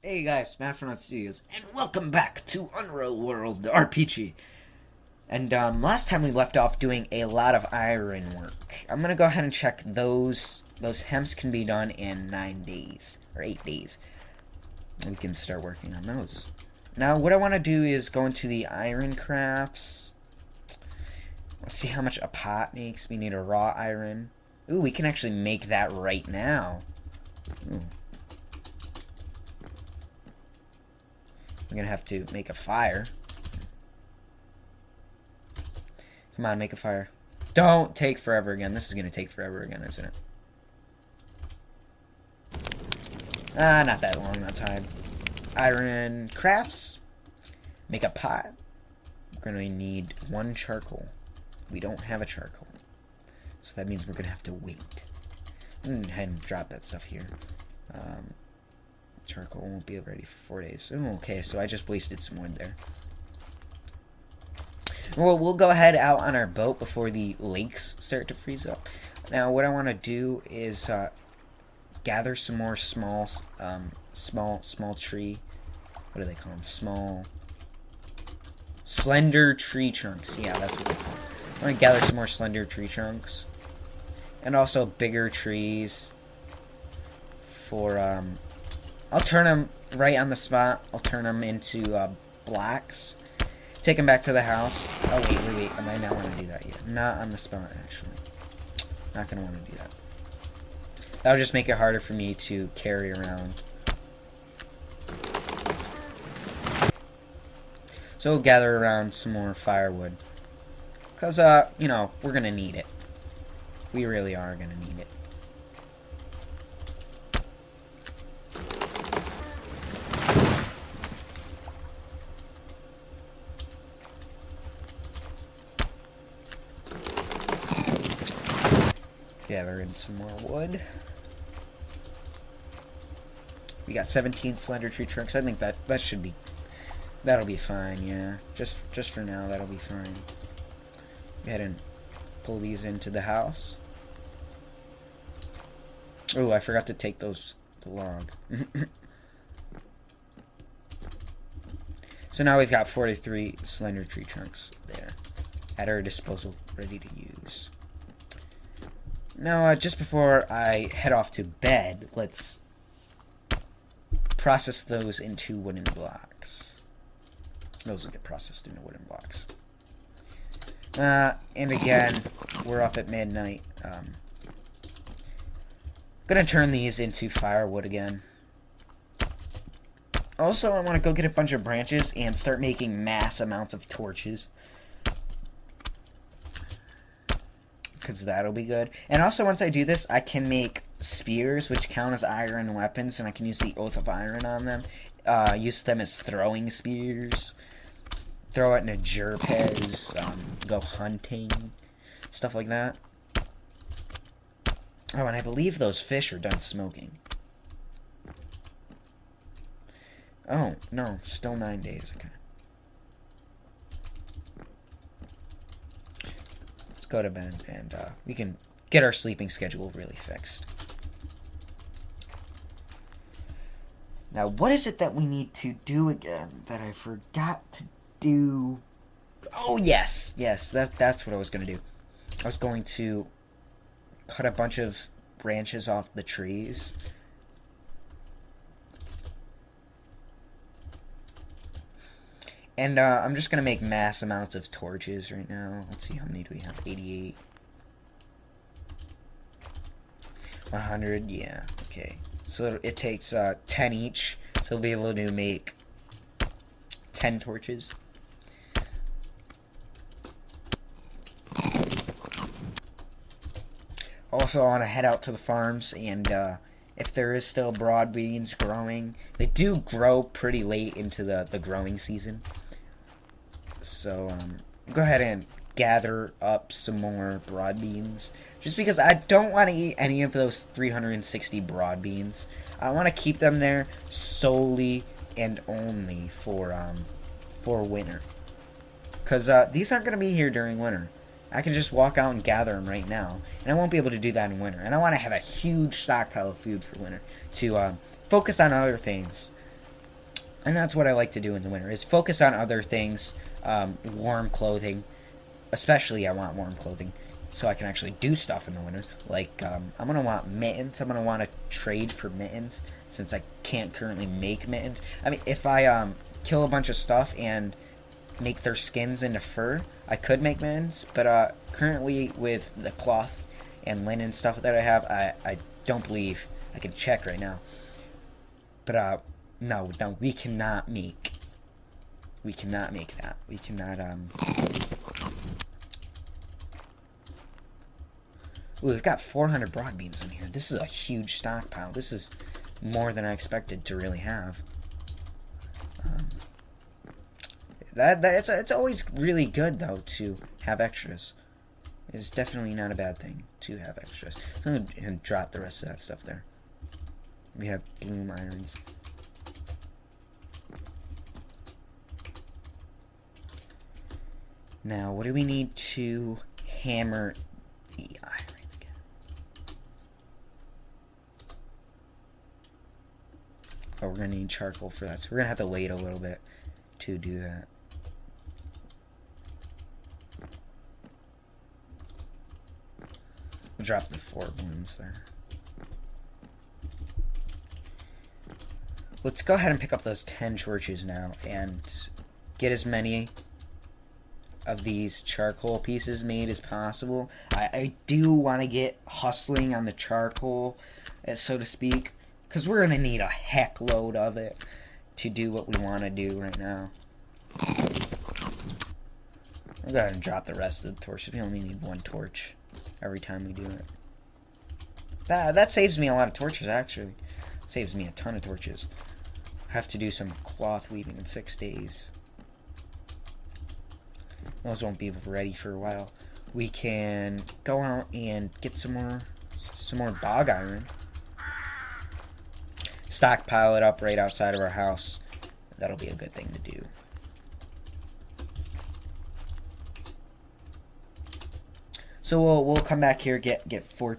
Hey guys, MrNoDStudios, and welcome back to Unreal World RPG. And last time we left off doing a lot of iron work. I'm gonna go ahead and check those hemps can be done in 9 days or 8 days. We can start working on those. Now, what I want to do is go into the iron crafts. Let's see how much a pot makes. We need a raw iron. Ooh, we can actually make that right now. Ooh. I'm gonna have to make a fire. Come on, make a fire. Don't take forever again. This is gonna take forever again, isn't it? Not that long that time. Iron crafts. Make a pot. We're gonna need 1 charcoal. We don't have a charcoal. So that means we're gonna have to wait. I'm gonna go ahead and drop that stuff here. Charcoal won't be ready for 4 days. Oh, okay, so I just wasted some wood there. Well, we'll go ahead out on our boat before the lakes start to freeze up. Now, what I want to do is gather some more small tree. What do they call them? Small, slender tree trunks. Yeah, that's what they call them. I want to gather some more slender tree trunks, and also bigger trees. For I'll turn them right on the spot. I'll turn them into blocks. Take them back to the house. Oh, wait. I might not want to do that yet. Not on the spot, actually. Not going to want to do that. That'll just make it harder for me to carry around. So we'll gather around some more firewood. Because, you know, we're going to need it. We really are going to need it. Gather in some more wood. We got 17 slender tree trunks. I think that'll be fine. Yeah, just for now, that'll be fine. Go ahead and pull these into the house. Oh, I forgot to take the log. So now we've got 43 slender tree trunks there at our disposal, ready to use. Now, just before I head off to bed, let's process those into wooden blocks. Those will get processed into wooden blocks. And again, we're up at midnight. Gonna turn these into firewood again. Also, I want to go get a bunch of branches and start making mass amounts of torches. Because that'll be good. And also, once I do this, I can make spears, which count as iron weapons, and I can use the Oath of Iron on them. Use them as throwing spears. Throw it in a Jerpez. Go hunting. Stuff like that. Oh, and I believe those fish are done smoking. Oh, no. Still 9 days. Okay. Go to bed, and we can get our sleeping schedule really fixed. Now, what is it that we need to do again that I forgot to do? Oh, yes, that's what I was going to do. I was going to cut a bunch of branches off the trees. And I'm just going to make mass amounts of torches right now. Let's see, how many do we have? 88. 100, yeah, okay. So it takes 10 each. So we'll be able to make 10 torches. Also, I want to head out to the farms, and if there is still broad beans growing, they do grow pretty late into the growing season. So, go ahead and gather up some more broad beans. Just because I don't want to eat any of those 360 broad beans. I want to keep them there solely and only for winter. Because these aren't going to be here during winter. I can just walk out and gather them right now. And I won't be able to do that in winter. And I want to have a huge stockpile of food for winter to focus on other things. And that's what I like to do in the winter, is focus on other things, warm clothing. Especially I want warm clothing so I can actually do stuff in the winter. Like, I'm going to want mittens. I'm going to want to trade for mittens since I can't currently make mittens. I mean, if I kill a bunch of stuff and make their skins into fur, I could make mittens. But currently with the cloth and linen stuff that I have, I don't believe I can check right now. But no, we cannot make that. We cannot Ooh, we've got 400 broad beans in here. This is a huge stockpile. This is more than I expected to really have. It's always really good though to have extras. It's definitely not a bad thing to have extras. I'm gonna drop the rest of that stuff there. We have bloom irons. Now, what do we need to hammer the iron again? Oh, we're going to need charcoal for that. So we're going to have to wait a little bit to do that. Drop the 4 blooms there. Let's go ahead and pick up those 10 torches now and get as many of these charcoal pieces made as possible. I do want to get hustling on the charcoal, so to speak, because we're going to need a heck load of it to do what we want to do right now. I'll go ahead and drop the rest of the torches. We only need 1 torch every time we do it. That saves me a lot of torches, actually. Saves me a ton of torches. I have to do some cloth weaving in 6 days. Those won't be ready for a while. We can go out and get some more bog iron. Stockpile it up right outside of our house. That'll be a good thing to do. So we'll come back here, get 4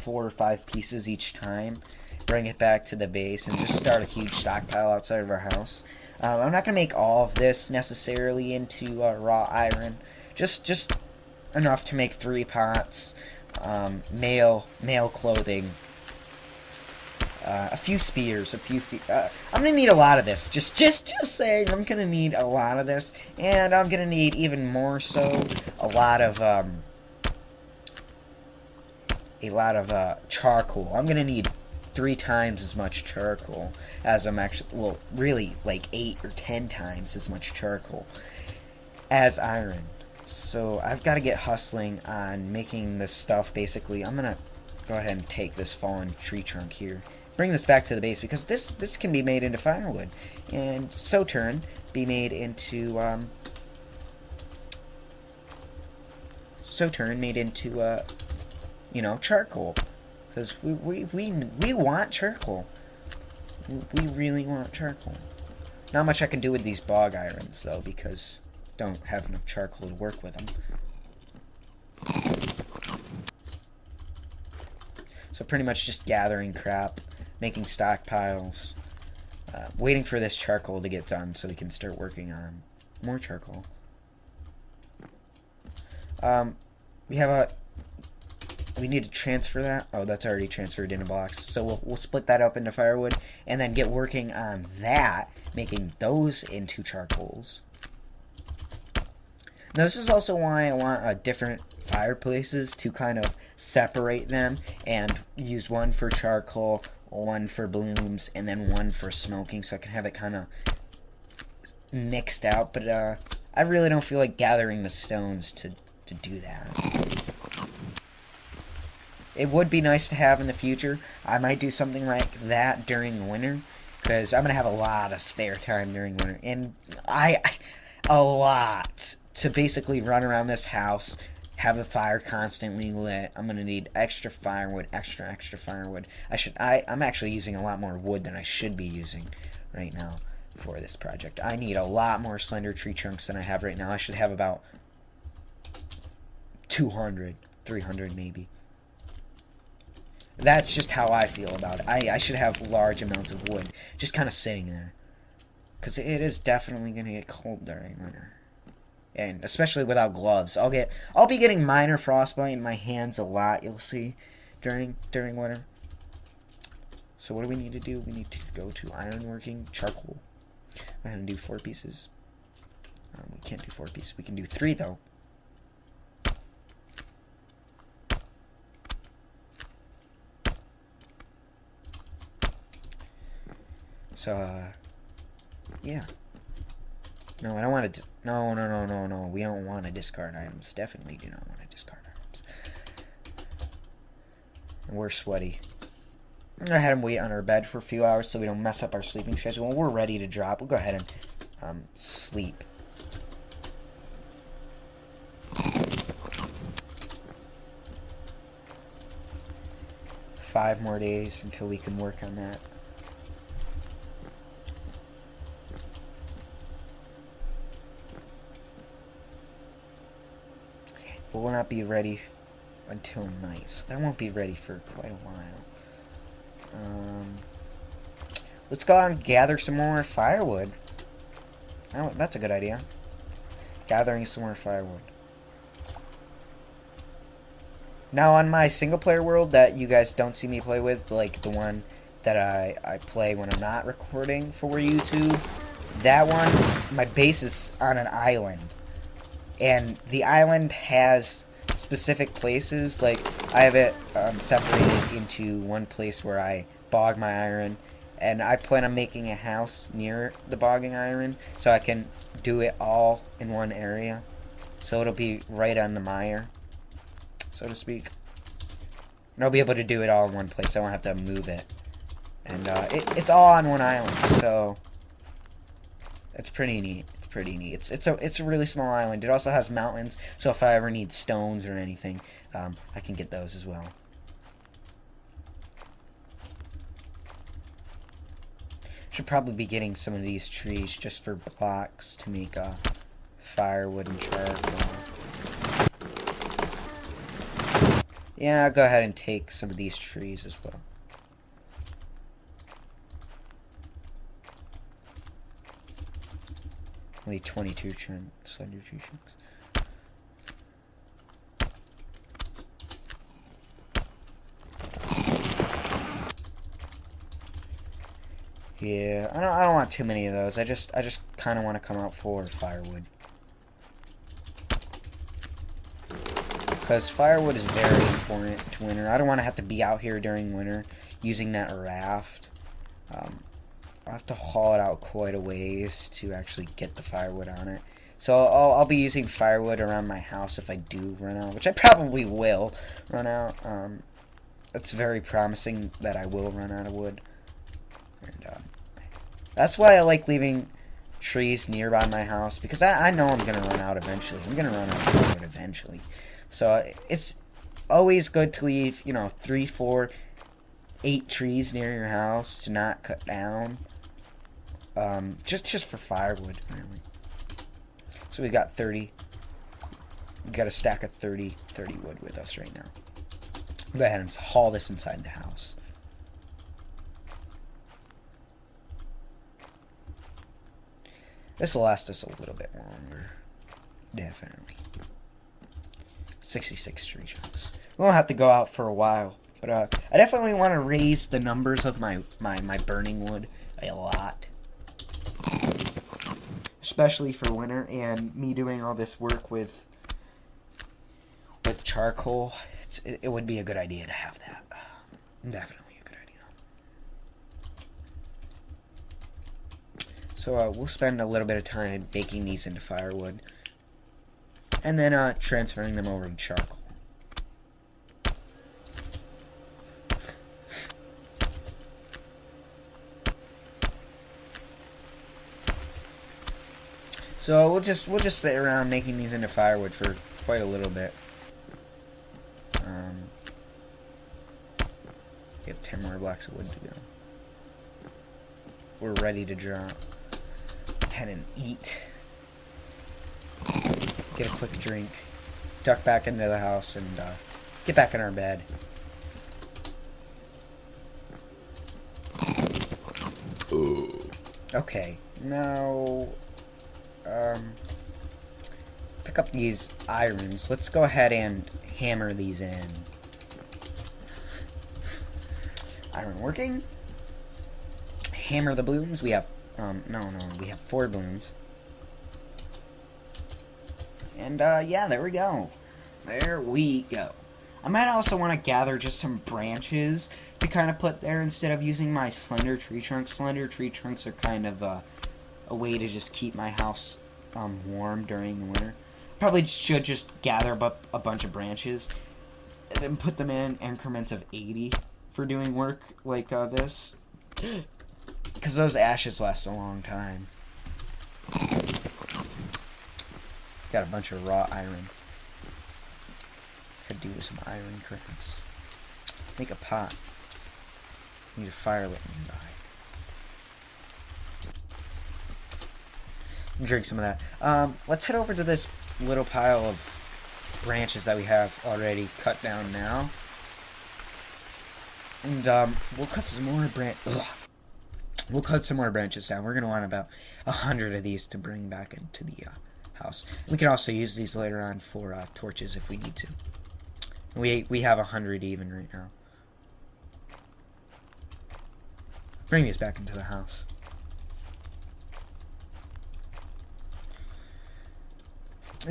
or 5 pieces each time, bring it back to the base, and just start a huge stockpile outside of our house. I'm not going to make all of this necessarily into raw iron. Just enough to make 3 pots, male clothing, a few spears, I'm going to need a lot of this. Just saying, I'm going to need a lot of this. And I'm going to need even more so a lot of charcoal. I'm going to need 3 times as much charcoal as I'm actually, well, really like 8 or 10 times as much charcoal as iron. So I've got to get hustling on making this stuff. Basically, I'm gonna go ahead and take this fallen tree trunk here, bring this back to the base, because this can be made into firewood, and Sauterne be made into you know, charcoal. Because we want charcoal. We really want charcoal. Not much I can do with these bog irons, though, because I don't have enough charcoal to work with them. So pretty much just gathering crap, making stockpiles, waiting for this charcoal to get done so we can start working on more charcoal. We need to transfer that. Oh, that's already transferred into blocks. So we'll split that up into firewood and then get working on that, making those into charcoals. Now, this is also why I want different fireplaces to kind of separate them and use one for charcoal, one for blooms, and then one for smoking, so I can have it kind of mixed out. But I really don't feel like gathering the stones to do that. It would be nice to have in the future. I might do something like that during winter, because I'm going to have a lot of spare time during winter. And a lot to basically run around this house, have the fire constantly lit. I'm going to need extra firewood, extra firewood. I'm actually using a lot more wood than I should be using right now for this project. I need a lot more slender tree trunks than I have right now. I should have about 200, 300 maybe. That's just how I feel about it. I should have large amounts of wood just kind of sitting there. because it is definitely gonna get cold during winter, and especially without gloves. I'll be getting minor frostbite in my hands a lot. You'll see during winter. So what do we need to do? We need to go to ironworking charcoal. Go ahead and do 4 pieces. We can't do 4 pieces. We can do 3 though. So yeah. No, I don't want to. No. We don't want to discard items. Definitely do not want to discard items. And we're sweaty. I'm gonna have him wait on our bed for a few hours so we don't mess up our sleeping schedule. When we're ready to drop, we'll go ahead and sleep. Five more days until we can work on that. But we'll not be ready until night, so that won't be ready for quite a while. Let's go out and gather some more firewood. Oh, that's a good idea. Gathering some more firewood. Now on my single player world that you guys don't see me play with, like the one that I play when I'm not recording for YouTube, that one, my base is on an island. And the island has specific places, like I have it separated into one place where I bog my iron, and I plan on making a house near the bogging iron so I can do it all in one area, so it'll be right on the mire, so to speak, and I'll be able to do it all in one place. I won't have to move it, and it's all on one island, so it's pretty neat. It's a really small island. It also has mountains, so if I ever need stones or anything, I can get those as well. Should probably be getting some of these trees just for blocks to make firewood and charcoal. Yeah, I'll go ahead and take some of these trees as well. Only 22 slender tree trunks. Yeah, I don't want too many of those. I just kind of want to come out for firewood. Because firewood is very important to winter. I don't want to have to be out here during winter using that raft. I'll have to haul it out quite a ways to actually get the firewood on it. So I'll be using firewood around my house if I do run out, which I probably will run out. It's very promising that I will run out of wood. And that's why I like leaving trees nearby my house, because I know I'm going to run out eventually. I'm going to run out of firewood eventually. So it's always good to leave, 3, 4, 8 trees near your house to not cut down. Just for firewood, really. So we got 30. We got a stack of 30 wood with us right now. Go ahead and haul this inside the house. This will last us a little bit longer. Definitely. 66 tree trunks. We won't have to go out for a while. But I definitely want to raise the numbers of my burning wood a lot. Especially for winter, and me doing all this work with charcoal. It would be a good idea to have that. Definitely a good idea. So we'll spend a little bit of time baking these into firewood, and then transferring them over to charcoal. So we'll just sit around making these into firewood for quite a little bit. We have 10 more blocks of wood to go. We're ready to drop. Head and eat. Get a quick drink. Duck back into the house and get back in our bed. Okay, now, pick up these irons. Let's go ahead and hammer these in. Iron working. Hammer the blooms. We have, we have 4 blooms. And, yeah, there we go. There we go. I might also want to gather just some branches to kind of put there instead of using my slender tree trunks. Slender tree trunks are kind of a way to just keep my house warm during the winter. Probably should just gather up a bunch of branches and then put them in increments of 80 for doing work like this. Because those ashes last a long time. Got a bunch of raw iron. Could do some iron crafts. Make a pot. Need a fire lit nearby. Drink some of that. Let's head over to this little pile of branches that we have already cut down now. And we'll cut some more We'll cut some more branches down. We're gonna want about 100 of these to bring back into the house. We can also use these later on for torches if we need to. We have 100 even right now. Bring these back into the house.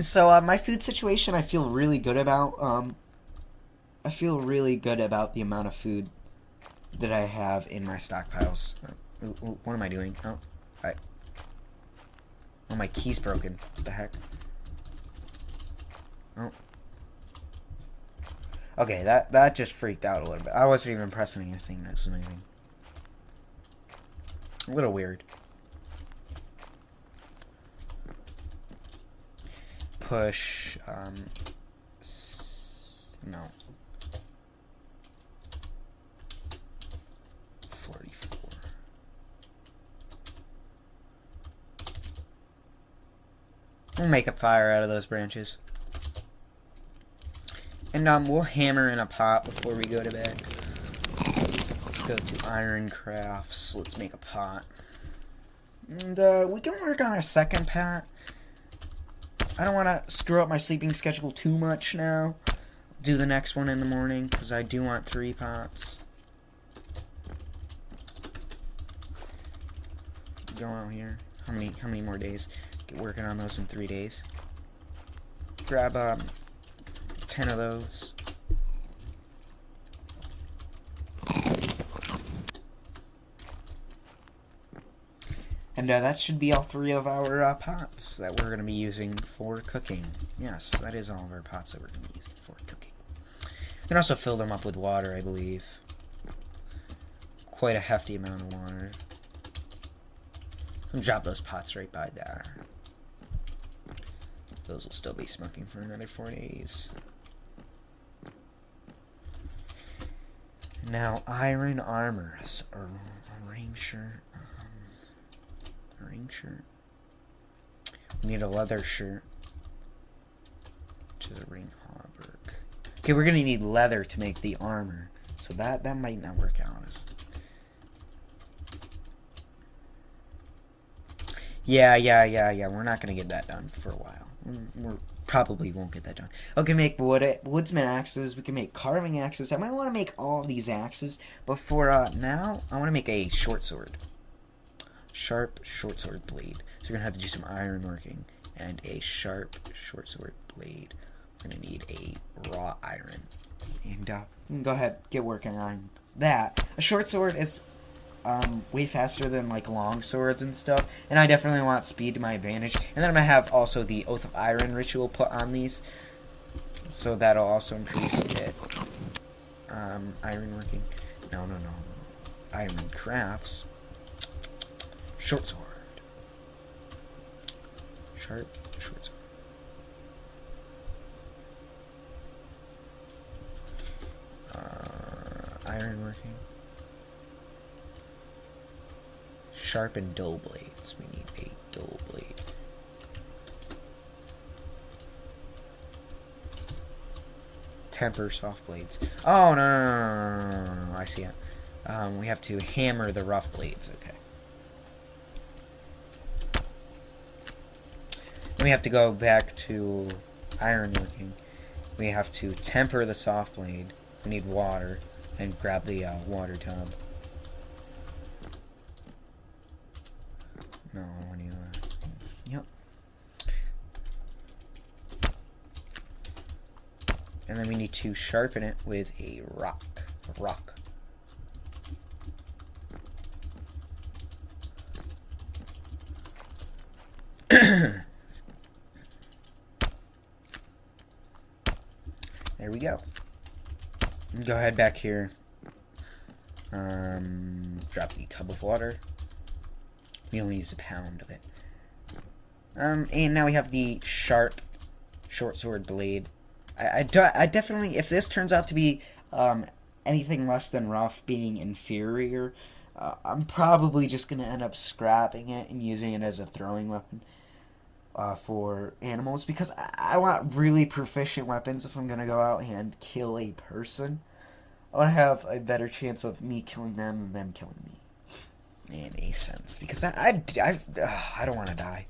So my food situation, I feel really good about. I feel really good about the amount of food that I have in my stockpiles. What am I doing? Oh, my key's broken. What the heck? Oh. Okay, that just freaked out a little bit. I wasn't even pressing anything. That's amazing. A little weird. Push. No. 44. We'll make a fire out of those branches. And we'll hammer in a pot before we go to bed. Let's go to iron crafts. Let's make a pot. And we can work on a second pot. I don't want to screw up my sleeping schedule too much now. Do the next one in the morning because I do want 3 pots. Go out here. How many more days? Get working on those in 3 days. Grab 10 of those. And that should be all 3 of our pots that we're going to be using for cooking. Yes, that is all of our pots that we're going to be using for cooking. You can also fill them up with water, I believe. Quite a hefty amount of water. And drop those pots right by there. Those will still be smoking for another 4 days. Now, iron armor. Or ring shirt. Ring shirt. We need a leather shirt. Which is a ring hauberk. Okay, we're gonna need leather to make the armor. So that might not work out. Yeah. We're not gonna get that done for a while. We probably won't get that done. Okay, make woodsman axes. We can make carving axes. I might want to make all these axes, but for now, I want to make a short sword. Sharp short sword blade. So we're gonna have to do some iron working and a sharp short sword blade. We're gonna need a raw iron. And go ahead, get working on that. A short sword is way faster than like long swords and stuff, and I definitely want speed to my advantage. And then I'm gonna have also the Oath of Iron ritual put on these, so that'll also increase it. Iron working. No. Iron crafts. Short sword. Sharp short sword. Iron working. Sharpened dull blades. We need a dull blade. Temper soft blades. Oh, no. I see it. We have to hammer the rough blades. Okay. we have to go back to ironworking. We have to temper the soft blade. We need water, and grab the water tub. No, I need yep. And then we need to sharpen it with a rock. There we go. Go ahead back here. Drop the tub of water. We only use a pound of it. And now we have the sharp short sword blade. I definitely, if this turns out to be anything less than rough, being inferior, I'm probably just going to end up scrapping it and using it as a throwing weapon for animals, because I want really proficient weapons if I'm going to go out and kill a person. I want to have a better chance of me killing them than them killing me. In a sense, because I don't want to die.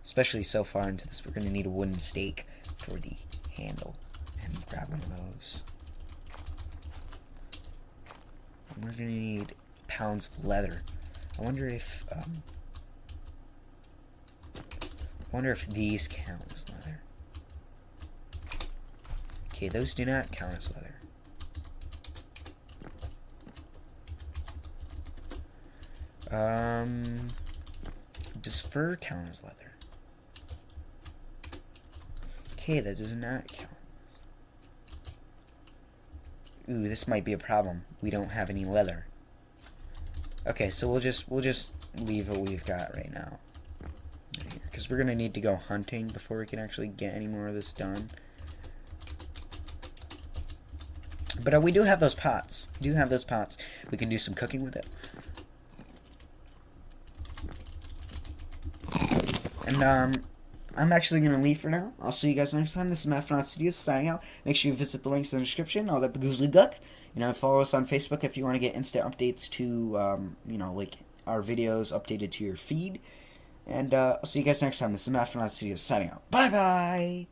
Especially so far into this, we're going to need a wooden stake for the handle. And grab one of those. And we're going to need pounds of leather. I wonder if these count as leather. Okay, those do not count as leather. Does fur count as leather? Okay, that does not count. Ooh, this might be a problem. We don't have any leather. Okay, so we'll just leave what we've got right now, because we're gonna need to go hunting before we can actually get any more of this done. But we do have those pots. We do have those pots. We can do some cooking with it. And I'm actually going to leave for now. I'll see you guys next time. This is MrNoDStudios signing out. Make sure you visit the links in the description, all that goozly guck. Follow us on Facebook if you want to get instant updates to, like our videos updated to your feed. And I'll see you guys next time. This is MrNoDStudios signing out. Bye-bye!